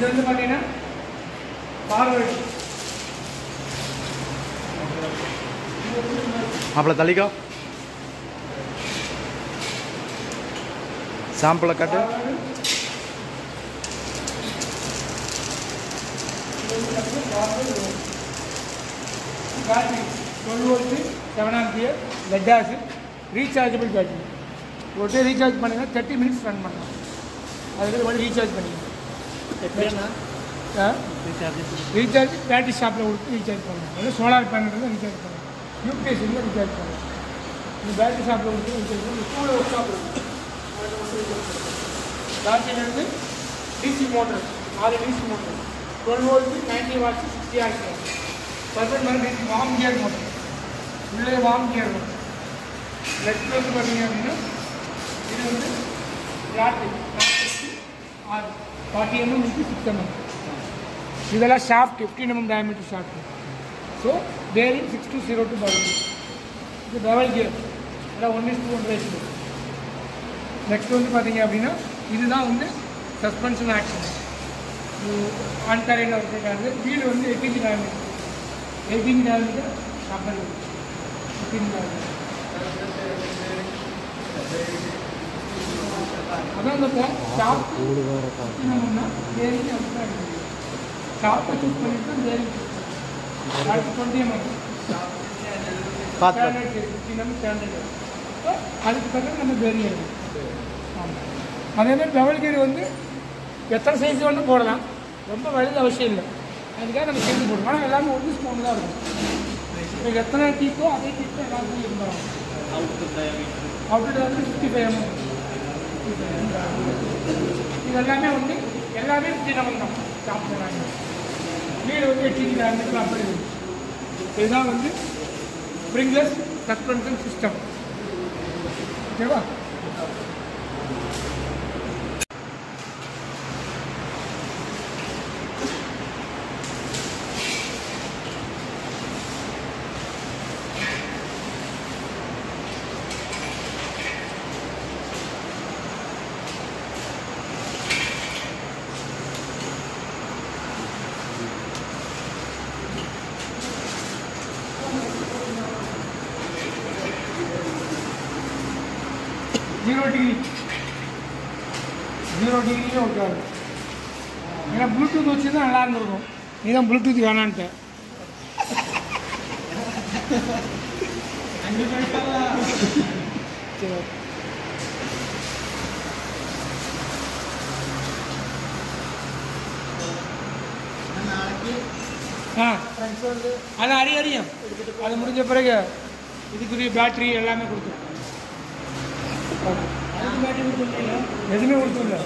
இது வந்து பார்த்தீங்கன்னா ஃபார்வர்டு மாப்பிள்ள தள்ளிக்கோ சாம்பிளை காட்டு battery 12 volt 7 ampere lead acid rechargeable battery ஒரு டே ரீசார்ஜ் பண்ணுங்க 30 மினிட்ஸ் ரன் பண்ணலாம் அதுக்கு வந்து ரீசார்ஜ் பண்ணிக்கலாம் ரீசார்ஜ் பேட்டரி ஷாப்பில் கொடுத்து ரீசார்ஜ் பண்ணலாம் அதாவது சோலார் பேனல் தான் ரீசார்ஜ் பண்ணலாம் யூபிஎஸ் இல்லை ரீசார்ஜ் பண்ணலாம் இந்த பேட்டரி ஷாப்பில் கொடுத்து ரீசார்ஜ் பண்ணி ஸ்கூலில் ஒர்க் ஷாப் இருக்குது பேட்டரியிலேருந்து DC motor 4 DC motor 12 volt 90 watts 60 ampere perfect மாதிரி வார்ம் கியர் மோட்டர் உள்ளே வார்ம் கியர் மோட்டர் லெஃப்ட் வந்து பார்த்தீங்க அப்படின்னா இது வந்து பேட்டரி 40 mm into 6 mm இதெல்லாம் shaft 15 mm diameter shaft so bearing 6202 பவல் இது டபுள் கியர் அதான் 1:1 ரேஷியோ நெக்ஸ்ட் வந்து பார்த்தீங்க அப்படின்னா இதுதான் வந்து சஸ்பென்ஷன் ஆக்ஷன் ஆன் தரையில் வச்சுருக்காங்க வீடு வந்து 18 diameter 18 diameter கப்பல் 18 diameter அதான் இந்த ஷாஃப்ட் என்னன்னா பேரிங் ஷாஃப்ட்டை சூஸ் பண்ணிட்டு தான் பேரிங் அடுத்து 20 mm ஸ்டாண்டர்ட் 15 mm ஸ்டாண்டர்ட் அதுக்கு தக்க நம்ம பேரிங் எடுக்கணும் ஆமாம் அதே மாதிரி டபுள் கியர் வந்து எத்தனை சைஸ் வந்து போடலாம் ரொம்ப வலுது அவசியம் இல்லை அதுக்காக நம்ம சேர்ந்து போடுவோம் ஆனால் எல்லாமே ஒன்று ஸ்பூன் தான் இருக்கும் இப்போ எத்தனை டீப்போ அதே டீப்போ எல்லாருக்கும் இருந்தாலும் அவுட்டு வந்து 55 mm இது எல்லாமே வந்து எல்லாமே 15 mm தான் சாப்பிட்றாங்க வீடு வந்து 18 diameter அப்படி இருக்குது இதுதான் வந்து ஸ்ப்ரிங்லெஸ் சஸ்பென்ஷன் சிஸ்டம் ஓகேவா जीरो डिग्री ओके ஏன்னா ப்ளூடூத் வச்சுருந்தா நல்லா இருந்திருக்கும் நீ தான் ப்ளூடூத் வேணான்ட்டு அது அறியும் அது முடிஞ்ச பிறகு இதுக்குரிய பேட்டரி எல்லாமே கொடுத்துருக்கோம் எதுவுமே கொடுத்துருல